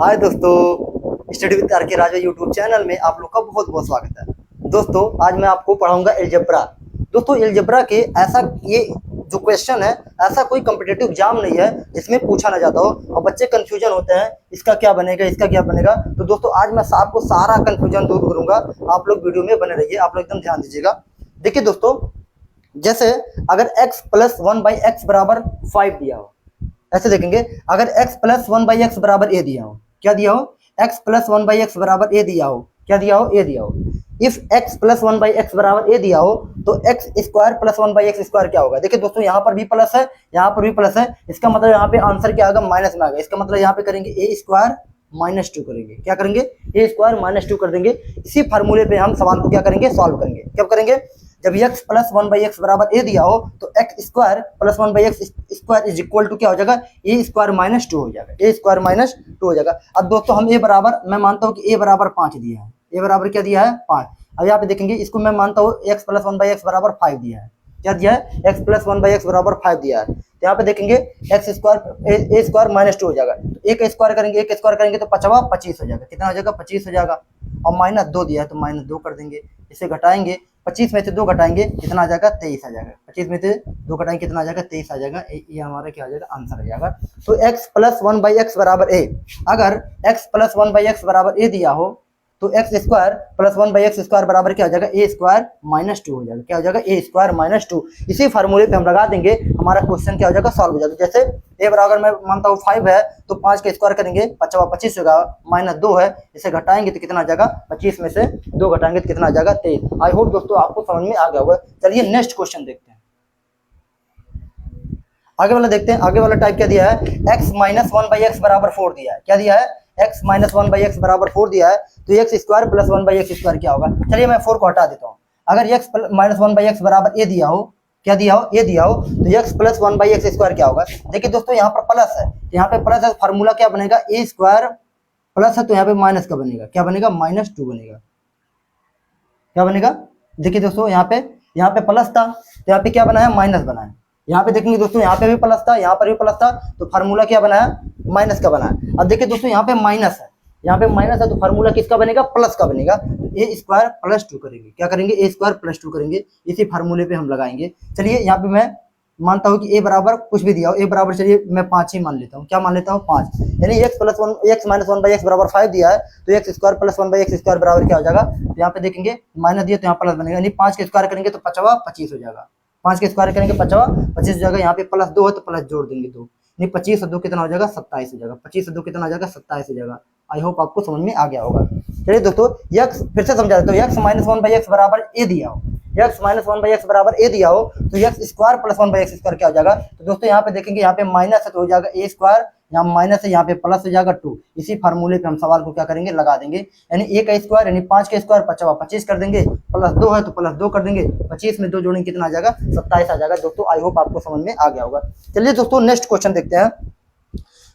हाय दोस्तों, study with are के राजा YouTube channel में आप लोग का बहुत बहुत स्वागत है। दोस्तों आज मैं आपको पढ़ाऊंगा एलजेब्रा। दोस्तों एलजेब्रा के ऐसा ये जो क्वेश्चन है, ऐसा कोई कॉम्पिटिटिव एग्जाम नहीं है जिसमें पूछा ना जाता हो और बच्चे कंफ्यूजन होते हैं इसका क्या बनेगा इसका क्या बनेगा। तो दोस्तों आज मैं आपको सारा कंफ्यूजन दूर करूंगा। आप लोग वीडियो में बने रहिए, आप लोग एकदम ध्यान दीजिएगा। देखिए दोस्तों, जैसे अगर x प्लस 1/x बराबर 5 दिया हो, ऐसे देखेंगे। अगर x प्लस 1/x बराबर a दिया हो, क्या दिया हो? x प्लस 1/x बराबर a दिया हो, क्या दिया हो? a दिया हो। इफ x प्लस 1/x बराबर a दिया हो तो x square plus 1/x square क्या होगा? देखिए दोस्तों, यहाँ पर भी प्लस है, यहाँ पर भी प्लस है। इसका मतलब यहाँ पे आंसर क्या आएगा? माइनस में आएगा। इसका मतलब यहाँ पे करेंगे a स्क्वायर -2 करेंगे। क्या करेंगे? a स्क्वायर -2 कर देंगे। इसी फार्मूले पे हम सवाल को क्या करेंगे? सॉल्व करेंगे। कब करेंगे? जब x प्लस 1/x बराबर a दिया हो तो x square plus 1/x square is equal to क्या हो जाएगा? a स्क्वायर -2 हो जाएगा। a स्क्वायर -2 हो जाएगा। अब दोस्तों हम a बराबर, मैं मानता हूँ कि a बराबर 5 दिया है। a बराबर क्या दिया है? 5। अब यहाँ पे देखेंगे, इसको मैं मानता हूँ x प्लस 1/x बराबर 5 दिया है। क्या दिया है? x प्लस 1/x बराबर 5 दिया है। तो यहाँ पे देखेंगे x स्क्वायर a स्क्वायर -2 हो जाएगा। तो एक स्क्वायर करेंगे, एक स्क्वायर करेंगे तो 5 25 हो जाएगा। कितना हो जाएगा? 25 हो जाएगा। और -2 दिया है तो -2 कर देंगे। इसे घटाएंगे, 25 में से 2 घटाएंगे, कितना आ जाएगा? 23 आ जाएगा। 25 में से 2 घटाएंगे, कितना आ जाएगा? 23 आ जाएगा। ये हमारा क्या आ जाएगा? आंसर आ जाएगा। तो x प्लस 1/x बराबर a, अगर x प्लस 1/x बराबर a दिया हो तो x square plus 1/x square बराबर क्या हो जाएगा? a स्क्वायर -2 हो जाएगा। क्या हो जाएगा? a square -2। इसी फार्मूले पे हम लगा देंगे, हमारा क्वेश्चन क्या हो जाएगा? सॉल्व हो जाएगा। जैसे a बराबर मैं मानता हूँ 5 है तो 5 का स्क्वायर करेंगे, 25 होगा, -2 है, इसे घटाएंगे तो कितना आ जाएगा? 25 में से 2 घटाएंगे तो कितना आ जाएगा? 23। आई होप दोस्तों आपको समझ में आ गया होगा। चलिए नेक्स्ट क्वेश्चन देखते हैं। आगे वाला देखते हैं। आगे वाला टाइप क्या दिया है? x माइनस 1/x बराबर 4 दिया है। क्या दिया है? x माइनस 1/x बराबर 4 दिया है। तो x square plus 1/x square क्या होगा? चलिए मैं 4 को हटा देता हूँ। अगर x माइनस 1/x बराबर a दिया हो, क्या दिया हो? a दिया हो तो x प्लस 1/x स्क्वायर क्या होगा? देखिए दोस्तों, यहाँ पर प्लस है, यहाँ पे प्लस है, फार्मूला क्या बनेगा? a स्क्वायर प्लस है तो यहाँ पे माइनस का बनेगा। क्या बनेगा? -2 बनेगा। क्या बनेगा? देखिए दोस्तों, यहाँ पे प्लस था तो यहाँ पे क्या बनाया? माइनस बनाया। यहाँ पे देखेंगे दोस्तों, यहाँ पे भी प्लस था, यहाँ पर भी प्लस था, तो फार्मूला क्या बनाया? माइनस का बनाया। अब देखिए दोस्तों, यहाँ पे माइनस है, यहाँ पे माइनस है तो फार्मूला किसका बनेगा? प्लस का बनेगा। तो a स्क्वायर प्लस 2 करेंगे। क्या करेंगे? a स्क्वायर प्लस 2 करेंगे। इसी फार्मूले पे हम लगाएंगे। चलिए यहाँ पे मैं मानता हूँ कि a बराबर कुछ भी दिया हो, a बराबर चलिए मैं 5 ही मान लेता हूँ। क्या मान लेता हूँ? 5। यानी x माइनस 1/x बराबर 5 दिया है तो x square plus 1/x square बराबर क्या हो जाएगा? तो यहाँ पे देखेंगे माइनस दिया तो यहाँ प्लस बनेगा। यानी 5 के स्क्वायर करेंगे तो 25 हो जाएगा। 5 के स्क्वायर करेंगे 25 हो जाएगा। यहाँ पे प्लस 2 है तो प्लस जोड़ देंगे 2। नहीं, 25 और 2 कितना हो जाएगा? 27 हो जाएगा। 25 और 2 कितना हो जाएगा? 27 हो जाएगा। आई होप आपको समझ में आ गया होगा। चलिए दोस्तों, x फिर से समझा देता हूँ। x माइनस 1/x बराबर a दिया हो, x माइनस 1/x बराबर a दिया हो तो x square plus 1/x square क्या हो जाएगा? तो दोस्तों यहाँ पे देखेंगे, यहाँ पे माइनस है तो हो जाएगा a स्क्वायर, यहाँ माइनस है, यहाँ पे प्लस हो जाएगा 2। इसी फार्मूले पे हम सवाल को क्या करेंगे? लगा देंगे। यानी a का स्क्वायर यानी 5 का स्क्वायर 25 कर देंगे, प्लस 2 है तो प्लस 2 कर देंगे, 25 में 2 जोड़ेंगे कितना आ जाएगा? 27 आ जाएगा। दोस्तों आई होप आपको समझ में आ गया होगा। चलिए दोस्तों नेक्स्ट क्वेश्चन देखते हैं।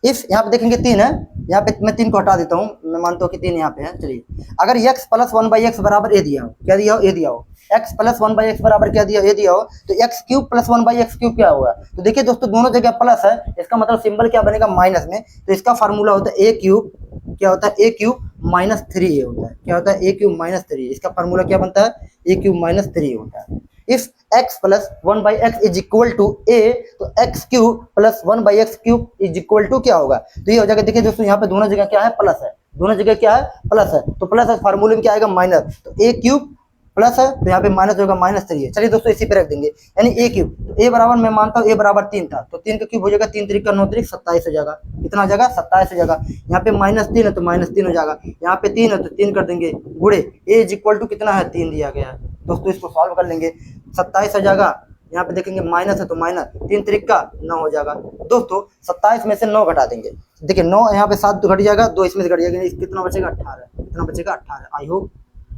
इफ यहाँ पे देखेंगे 3 है, यहाँ पे मैं 3 को हटा देता हूँ, मैं मानता हूँ कि 3 यहाँ पे है। चलिए अगर x प्लस 1/x बराबर a दिया हो, क्या दिया हो? a दिया हो। x प्लस 1/x बराबर क्या दिया? a दिया हो तो x cube plus 1/x cube क्या होगा? तो देखिए दोस्तों, दोनों जगह प्लस है, इसका मतलब सिंबल क्या बनेगा? माइनस में। तो इसका फार्मूला होता है a क्यूब, क्या होता है? a क्यूब -3a होता है। क्या होता है? a cube -3। इसका फार्मूला क्या बनता है? a क्यूब -3 होता है। If x plus 1/x is equal to a तो x cube plus 1/x cube is equal to क्या होगा? तो ये हो जाएगा। देखिए दोस्तों, यहाँ पे दोनों जगह क्या है? प्लस है। दोनों जगह क्या है? प्लस है। तो प्लस है, फार्मूले में क्या आएगा? माइनस। तो a क्यूब प्लस है तो यहाँ पे माइनस होगा, -3 है। चलिए दोस्तों इसी पे रख देंगे। यानी a क्यूब, तो a बराबर मैं मानता हूँ a बराबर 3 था तो 3 का क्यूब हो जाएगा, 3 3 का 9 3 27 हो जाएगा। कितना हो जाएगा? 27 हो जाएगा। यहाँ पे -3 है तो -3 हो जाएगा। यहाँ पे 3 है तो 3 कर देंगे गुणे a इज इक्वल टू कितना है? 3 दिया गया है। दोस्तों इसको सॉल्व कर लेंगे, 27 हो जाएगा। यहाँ पे देखेंगे माइनस है तो माइनस, 3 3 का 9 हो जाएगा। दोस्तों 27 में से 9 घटा देंगे। देखिए 9 यहाँ पे 7 घट जाएगा, 2 इसमें से घट जाएगा, कितना बचेगा? 18। कितना बचेगा? 18। आई होप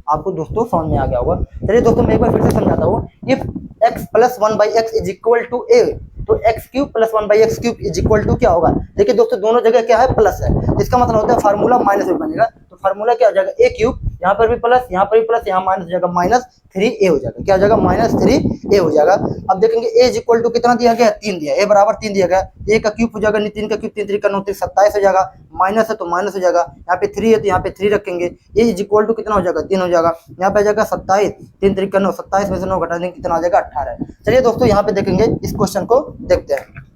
आपको दोस्तों समझ में आ गया होगा। चलिए दोस्तों मैं एक बार फिर से समझाता हूँ। If x plus 1/x is equal to a तो x cube plus 1/x cube is equal to क्या होगा? देखिए दोस्तों, दोनों जगह क्या है? प्लस है। इसका मतलब होता है फार्मूला माइनस में बनेगा। तो फार्मूला क्या हो जाएगा? a क्यूब यहाँ पर भी प्लस, यहाँ पर भी प्लस, यहाँ माइनस हो जाएगा, -3a हो जाएगा। क्या हो जाएगा? -3a हो जाएगा। अब देखेंगे a इज इक्वल टू कितना दिया गया? 3 दिया, a बराबर 3 दिया गया। a का क्यूब हो जाएगा, 3 का क्यूब 3 3 का 9 3 27 हो जाएगा। माइनस है तो माइनस हो जाएगा, यहाँ पे 3 है तो यहाँ पे 3 रखेंगे। a इज इक्वल टू कितना हो जाएगा? 3 हो जाएगा। यहाँ पे आ जाएगा 27, 3 3 का 9, 27 में से 9 घटा देंगे कितना आ जाएगा? 18। चलिए दोस्तों यहाँ पे देखेंगे, इस क्वेश्चन को देखते हैं।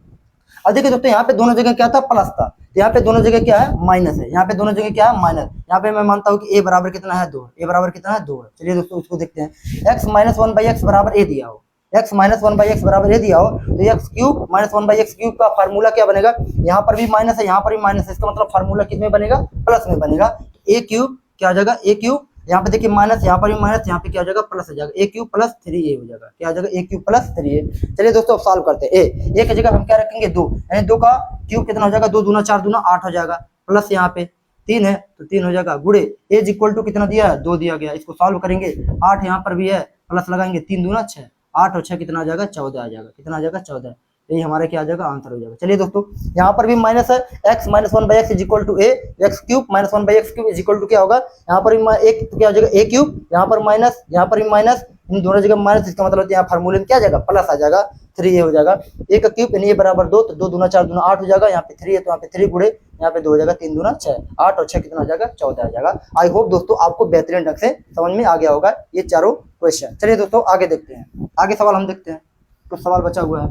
अब देखिए दोस्तों यहाँ पे दोनों जगह क्या था? प्लस था, यहाँ पे दोनों जगह क्या है? माइनस है। यहाँ पे दोनों जगह क्या है? माइनस। यहाँ पे मैं मानता हूँ कि a बराबर कितना है? 2। a बराबर कितना है? 2 है। चलिए दोस्तों इसको देखते हैं। x माइनस 1/x बराबर a दिया हो, x माइनस 1/x बराबर a दिया हो, तो x cube minus 1/x cube का फार्मूला क्या बनेगा? यहाँ पर भी माइनस है, यहाँ पर भी माइनस है, इसका मतलब फार्मूला किस में बनेगा? प्लस में बनेगा। a क्यूब क्या हो जाएगा? a क्यूब, यहाँ पे देखिए माइनस, यहाँ पर भी माइनस, यहाँ पे क्या हो जाएगा? प्लस हो जाएगा। a क्यूब प्लस 3a हो जाएगा। क्या हो जाएगा? a cube plus 3a। चलिए दोस्तों अब सॉल्व करते हैं। a की जगह हम क्या रखेंगे? 2, यानी 2 का क्यूब कितना हो जाएगा? 2 दूना 4 दूना 8 हो जाएगा, प्लस यहाँ पे 3 है तो 3 हो जाएगा, गुड़े a इज इक्वल टू कितना दिया है? 2 दिया गया। इसको सॉल्व करेंगे, 8 यहाँ पर भी है, प्लस लगाएंगे, 3 दूना 6, 8 और 6 कितना आ जाएगा? 14 आ जाएगा। कितना आ जाएगा? 14। यही हमारे क्या आ जाएगा? आंसर हो जाएगा। चलिए दोस्तों यहाँ पर भी माइनस है, x minus 1/x is equal to a, x cube minus 1/x cube is equal to क्या होगा? यहाँ पर भी एक तो क्या हो जाएगा? a क्यूब, यहाँ पर माइनस, यहाँ पर भी माइनस, इन दोनों जगह माइनस, इसका मतलब यहाँ फार्मूले में क्या आ जाएगा? प्लस आ जाएगा, 3a हो जाएगा। a का क्यूब यानी a बराबर 2, तो 2 दूना 4 दूना 8 हो जाएगा, यहाँ पे 3 है तो यहाँ पे 3 गुड़े, यहाँ पे 2 हो जाएगा, 3 दूना 6, 8 और 6 कितना हो जाएगा? 14 हो जाएगा। आई होप दोस्तों आपको बेहतरीन ढंग से समझ में आ गया होगा ये चारों क्वेश्चन। चलिए दोस्तों आगे देखते हैं, आगे सवाल हम देखते हैं, कुछ सवाल बचा हुआ है।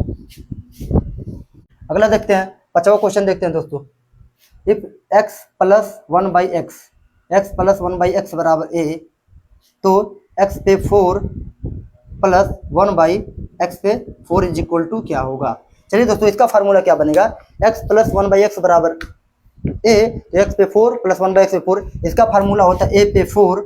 अगला देखते हैं, 50वां क्वेश्चन देखते हैं दोस्तों। If x plus 1/x, x plus 1/x बराबर a, तो x पे 4 प्लस 1/x पे 4 इज इक्वल टू क्या होगा? चलिए दोस्तों इसका फार्मूला क्या बनेगा? x प्लस 1/x बराबर a, तो x पे 4 प्लस 1/x पे 4, इसका फार्मूला होता है a पे 4,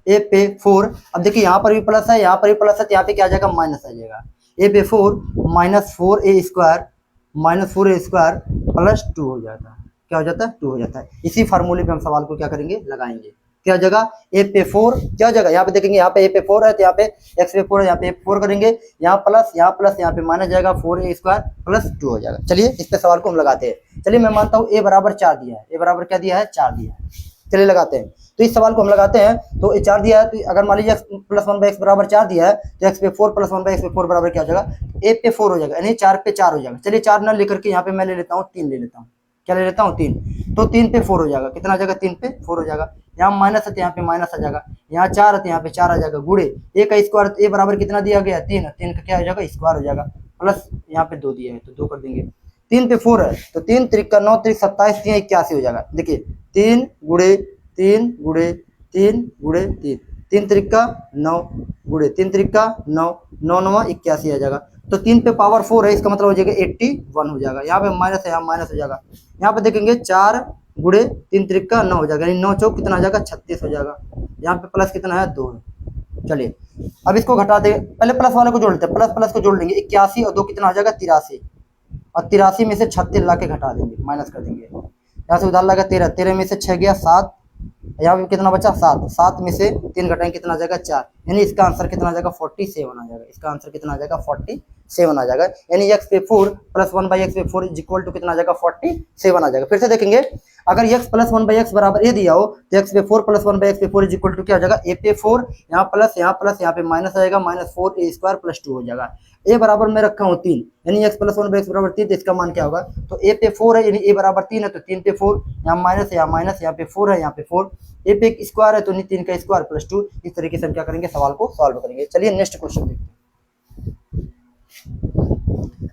a पे 4। अब देखिए यहाँ पर भी प्लस है, यहाँ पर भी प्लस है, तो यहाँ पे क्या आ जाएगा? माइनस आ जाएगा। a पे 4 minus 4a square minus 4a square plus 2 हो जाता है। क्या हो जाता है? 2 हो जाता है। इसी फार्मूले पे हम सवाल को क्या करेंगे? लगाएंगे। क्या हो जाएगा? a पे 4 क्या हो जाएगा? यहाँ पे देखेंगे, यहाँ पे a पे 4 है तो यहाँ पे x पे 4 है, यहाँ पे 4 करेंगे, यहाँ प्लस यहाँ पे माइनस जाएगा, 4a स्क्वायर प्लस 2 हो जाएगा। चलिए इस पे सवाल को हम लगाते हैं। चलिए मैं मानता हूँ a बराबर 4 दिया है, a बराबर क्या दिया है? 4 दिया है। चलिए लगाते हैं, तो इस सवाल को हम लगाते हैं। तो ये 4 दिया है, तो अगर मान लीजिए x प्लस 1/x बराबर 4 दिया है, तो x पे 4 प्लस 1/x पे 4 बराबर क्या हो जाएगा? a पे 4 हो जाएगा, यानी 4 पे 4 हो जाएगा। चलिए 4 ना लेकर के यहाँ पे मैं ले लेता हूँ 3 ले लेता हूँ। क्या ले लेता हूँ? 3, तो 3 पे 4 हो जाएगा। कितना आ जाएगा? 3 पे 4 हो जाएगा। यहाँ माइनस है तो यहाँ पे माइनस आ जाएगा, यहाँ 4 है तो यहाँ पे 4 आ जाएगा, गुड़े a का स्क्वायर, a बराबर कितना दिया गया? 3, 3 का क्या हो जाएगा? स्क्वायर हो जाएगा, प्लस यहाँ पे 2 दिया है तो 2 कर देंगे। 3 पे 4 है तो 3 त्रिक का 9 त्रिक 27, 3 81 हो जाएगा। देखिए 3 गुड़े 3 गुड़े 3 गुड़े 3, 3 त्रिक का 9 गुड़े 3 त्रिक का 9, 9 9 81 आ जाएगा। तो 3 पे पावर 4 है, इसका मतलब हो जाएगा 81 हो जाएगा। यहाँ पे माइनस है, यहाँ माइनस हो जाएगा। यहाँ पे देखेंगे 4 गुड़े 3 त्रिक का 9 हो जाएगा, यानी 9 चौक कितना आ जाएगा? 36 हो जाएगा। यहाँ पे प्लस कितना है? 2 है। चलिए अब इसको घटा दे, पहले प्लस वाले को जोड़ लेते हैं, प्लस प्लस को जोड़ लेंगे, 81 और 2 कितना हो जाएगा? 83, और 83 में से 36 ला के घटा देंगे, माइनस कर देंगे। यहाँ से उधार लगा 13, 13 में से 6 गया 7, यहाँ पे कितना बचा? 7, 7 में से 3 घटाएंगे कितना आ जाएगा? 4, यानी इसका आंसर कितना आ जाएगा? 47 आ जाएगा। इसका आंसर कितना आ जाएगा? 47 आ जाएगा। यानी x पे 4 प्लस 1/x पे 4 इज इक्वल टू कितना आ जाएगा? 47 आ जाएगा। फिर से देखेंगे, अगर x प्लस 1/x बराबर a दिया हो, तो x पे 4 प्लस 1/x पे 4 इज इक्वल टू क्या हो जाएगा? a पे 4, यहाँ प्लस यहाँ पे माइनस आ जाएगा, माइनस 4a स्क्वायर प्लस 2 हो जाएगा। a बराबर मैं रखा हूँ 3, यानी x प्लस 1/x बराबर 3, तो इसका मान क्या होगा? तो a पे 4 है, यानी a बराबर 3 है, तो 3 पे 4, यहाँ माइनस है, यहाँ पे 4 है, यहाँ पे 4, a पे स्क्वायर है तो 3 का स्क्वायर प्लस 2। इस तरीके से हम क्या करेंगे? सवाल को सॉल्व करेंगे। चलिए नेक्स्ट क्वेश्चन देखते हैं।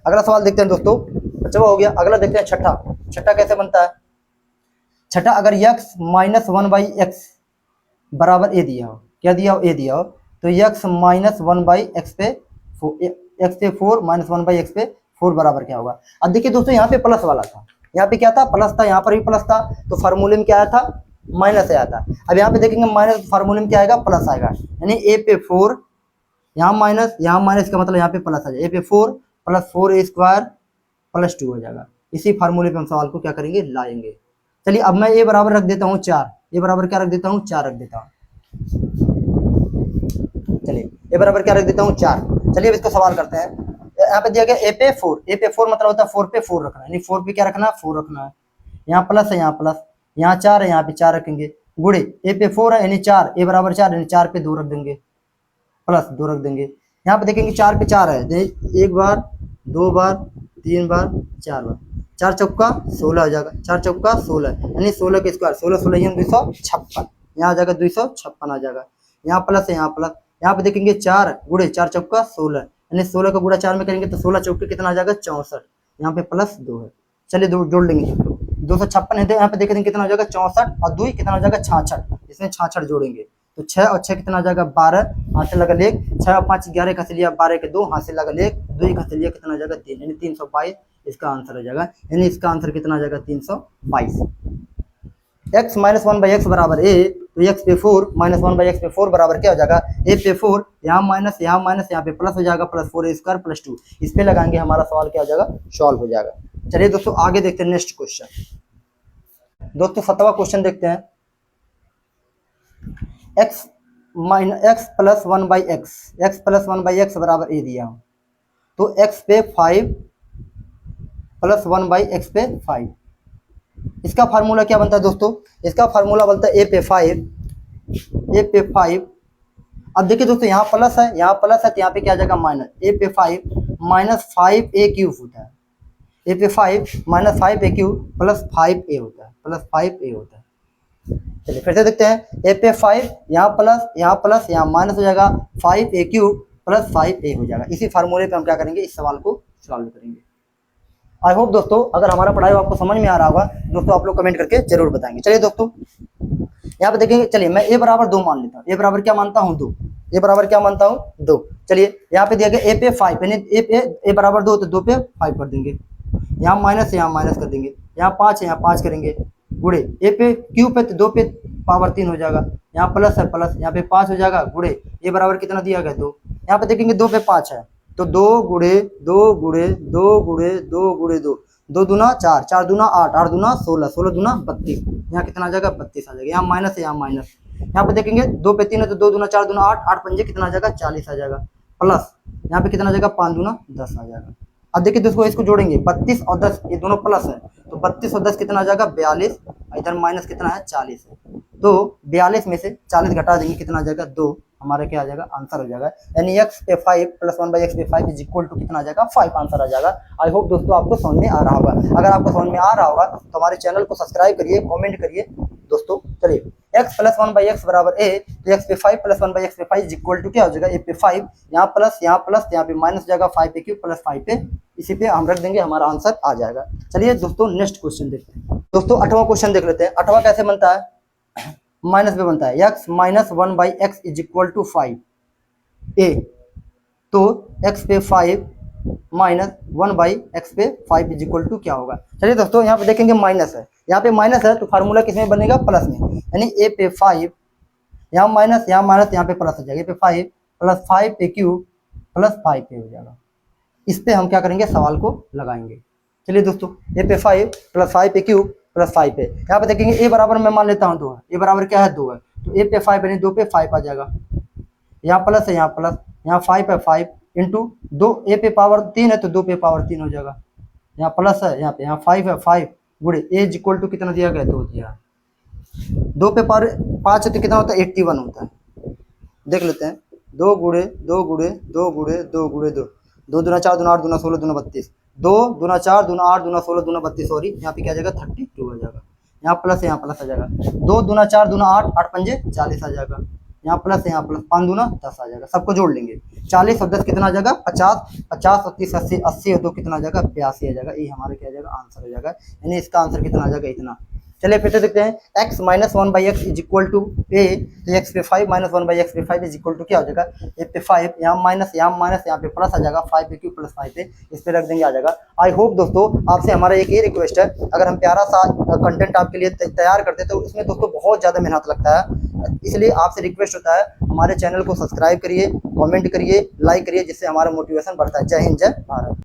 अगला सवाल देखते हैं दोस्तों, अच्छा हो गया। अगला देखते हैं छठा। छठा कैसे बनता है? छठा, अगर x माइनस 1/x बराबर a दिया हो, क्या दिया हो? a दिया हो, तो x माइनस 1/x पे x पे 4 माइनस 1/x पे 4 बराबर क्या होगा? अब देखिए दोस्तों यहाँ पे प्लस वाला था, यहाँ पे क्या था? प्लस था, यहाँ पर भी प्लस था, तो फार्मूले में क्या आया था? माइनस आया था। अब यहाँ पे देखेंगे माइनस, फार्मूले में क्या आएगा? प्लस आएगा, यानी a पे 4, यहाँ माइनस का मतलब यहाँ पे प्लस आ जाएगा, a पे 4 प्लस 4a स्क्वायर प्लस 2 हो जाएगा। इसी फार्मूले पे हम सवाल को क्या करेंगे? लाएंगे। चलिए अब मैं a बराबर रख देता हूँ 4, a बराबर क्या रख देता हूँ? 4 रख देता हूँ। चलिए a बराबर क्या रख देता हूँ? 4। चलिए अब इसको सवाल करते हैं। यहाँ पे दिया गया a पे 4 मतलब होता है 4 पे 4 रखना है, यानी 4 पे क्या रखना है? 4 रखना है। यहाँ प्लस है, यहाँ प्लस, यहाँ 4 है, यहाँ पे 4 रखेंगे, गुड़े ए पे 4 है यानी 4, ए बराबर 4 यानी 4 पे 2 रख देंगे, प्लस 2 रख देंगे। यहाँ पे देखेंगे 4 पे 4 है, एक बार, 2 बार, 3 बार, 4 बार, 4 चौका 16 हो जाएगा, 4 चौका 16 यानी 16 के स्क्वायर, 16 16 ये 256, यहाँ आ जाएगा 256 आ जाएगा। यहाँ प्लस है, यहाँ प्लस, यहाँ पे देखेंगे 4 गुड़े 4 चौका 16 यानी 16 का गुड़ा 4 में करेंगे तो 16 चौके कितना आ जाएगा 64, यहाँ पे प्लस 2 है। चलिए जोड़ लेंगे, 256 है तो यहाँ पे देखेंगे कितना हो जाएगा 64 और 2 कितना हो जाएगा 66, इसमें 66 जोड़ेंगे तो 6 और 6 कितना आ जाएगा 12, हाथ से लगा लेख, 6 और 5 11 का से लिया 12 के 2, हाथ से लगा लेख, 2 का से लिया कितना आ जाएगा 3 यानी 322 इसका आंसर हो जाएगा, यानी इसका आंसर कितना आ जाएगा 322। x माइनस 1/x बराबर a, तो x पे 4 माइनस 1/x पे 4 बराबर क्या हो जाएगा a पे 4, यहाँ माइनस यहाँ पे प्लस हो जाएगा, प्लस 4 स्क्वायर प्लस 2, इस पे लगाएंगे हमारा सवाल क्या हो जाएगा सॉल्व हो जाएगा। चलिए दोस्तों आगे देखते हैं नेक्स्ट क्वेश्चन। दोस्तों 7वां क्वेश्चन देखते हैं। x प्लस 1/x बराबर a दिया हूँ, तो x पे 5 प्लस 1/x पे 5, इसका फार्मूला क्या बनता है दोस्तों, इसका फार्मूला बनता है a पे 5। अब देखिए दोस्तों यहाँ प्लस है, तो यहाँ पे क्या आ जाएगा माइनस, a पे 5 माइनस 5a क्यूब होता है, a पे 5 minus 5a cube plus 5a होता है, चलिए फिर से देखते हैं, a पे 5 यहाँ प्लस यहाँ माइनस हो जाएगा, 5a क्यूब प्लस 5a हो जाएगा। इसी फार्मूले पे हम क्या करेंगे, इस सवाल को सॉल्व करेंगे। आई होप दोस्तों अगर हमारा पढ़ाई आपको समझ में आ रहा होगा दोस्तों, आप लोग कमेंट करके जरूर बताएंगे। चलिए दोस्तों यहाँ पे देखेंगे, चलिए मैं a बराबर 2 मान लेता हूँ, a बराबर क्या मानता हूँ 2, a बराबर क्या मानता हूँ 2। चलिए यहाँ पे दिया गया a पे 5 यानी a बराबर 2 तो 2 पे 5 कर देंगे, यहाँ माइनस कर देंगे, यहाँ 5 है यहाँ 5 करेंगे, गुड़े a पे क्यू पे तो 2 पे पावर 3 हो जाएगा, यहाँ प्लस है प्लस यहाँ पे 5 हो जाएगा, गुड़े a बराबर कितना दिया गया 2, यहाँ पे देखेंगे 2 पे 5 है तो 2 गुड़े 2 गुड़े 2 गुड़े 2 गुड़े 2, 2 दूना 4, 4 दूना 8, 8 दूना 16, 16 दूना 32, यहाँ कितना आ जाएगा 32 आ जाएगा, यहाँ माइनस है यहाँ माइनस, यहाँ पे देखेंगे 2 पे 3 है तो 2 दूना 4 दूना 8, 8 पंजे कितना आ जाएगा 40 आ जाएगा, प्लस यहाँ पे कितना आ जाएगा 5 दूना 10 आ जाएगा। अब देखिए दोस्तों इसको जोड़ेंगे, 32 और 10 ये दोनों प्लस है तो 32 और 10 कितना आ जाएगा 42, इधर माइनस कितना है 40 है, तो 42 में से 40 घटा देंगे कितना आ जाएगा 2, हमारा क्या आ जाएगा आंसर हो जाएगा, यानी x पे 5 प्लस 1/x पे 5 इज इक्वल टू कितना आ जाएगा 5 आंसर आ जाएगा। आई होप दोस्तों आपको समझ में आ रहा होगा, अगर आपको समझ में आ रहा होगा तो हमारे चैनल को सब्सक्राइब करिए, कमेंट करिए दोस्तों। चलिए x प्लस 1/x बराबर a, तो x पे 5 प्लस 1/x पे 5 इज इक्वल टू क्या हो जाएगा a पे 5, यहाँ प्लस यहाँ पे माइनस हो जाएगा 5 पे क्यूब प्लस 5 पे, इसी पे हम रख देंगे, हमारा आंसर आ जाएगा। चलिए दोस्तों नेक्स्ट क्वेश्चन देखते हैं। दोस्तों 8वां क्वेश्चन देख लेते हैं। 8वां कैसे बनता है, माइनस पे बनता है, x minus 1/x is equal to 5 a, तो x पे 5 माइनस 1/x पे 5 इज इक्वल टू क्या होगा। चलिए दोस्तों यहाँ पे देखेंगे माइनस है, यहाँ पे माइनस है तो फार्मूला किसमें बनेगा प्लस में, यानी a पे 5 यहाँ माइनस यहाँ पे प्लस हो जाएगा, a पे 5 प्लस 5 पे क्यूब प्लस 5 पे हो जाएगा, इस पे हम क्या करेंगे सवाल को लगाएंगे। चलिए दोस्तों a पे 5 प्लस 5 पे क्यूब प्लस 5 पे, यहाँ पे देखेंगे a बराबर मैं मान लेता हूँ 2 है, a बराबर क्या है 2 है, तो a पे 5 यानी 2 पे 5 आ जाएगा, यहाँ प्लस है यहाँ प्लस, यहाँ 5 है 5 इंटू 2, a पे पावर 3 है तो 2 पे पावर 3 हो जाएगा, यहाँ प्लस है यहाँ पे, यहाँ 5 है 5 गुड़े a इज इक्वल टू कितना दिया गया 2 दिया, 2 पे पावर 5 है तो कितना होता है 81 होता है। देख लेते हैं, 2 गुड़े 2 गुड़े 2 गुड़े 2 गुड़े 2, 2 दूना 4 दूना 8 दूना 16 दूना 32, 2 दूना 4 दूना 8 दूना 16 दूना 32, सॉरी यहाँ पे क्या आ जाएगा 32 आ जाएगा, यहाँ प्लस है यहाँ प्लस आ जाएगा, 2 दूना 4 दूना 8, 8 पंजे 40 आ जाएगा, यहाँ प्लस है यहाँ प्लस 5 दूना 10 आ जाएगा, सबको जोड़ लेंगे, 40 और 10 कितना आ जाएगा 50, 50 और 30 80, 80 और 2 कितना आ जाएगा 82 आ जाएगा, ये हमारा क्या आ जाएगा आंसर हो जाएगा, यानी इसका आंसर कितना आ जाएगा इतना। चलिए फिर से देखते हैं, x minus 1/x is equal to a, तो x पे 5 माइनस 1/x पे 5 इज इक्वल टू क्या हो जाएगा a पे 5, यहाँ माइनस यहाँ पे प्लस आ जाएगा 5 पे क्यूब प्लस 5 पे, इस पे रख देंगे आ जाएगा। आई होप दोस्तों आपसे हमारा एक ये रिक्वेस्ट है, अगर हम प्यारा सा कंटेंट आपके लिए तैयार करते हैं तो इसमें दोस्तों बहुत ज़्यादा मेहनत लगता है, इसलिए आपसे रिक्वेस्ट होता है हमारे चैनल को सब्सक्राइब करिए, कॉमेंट करिए, लाइक करिए, जिससे हमारा मोटिवेशन बढ़ता है। जय हिंद, जय भारत।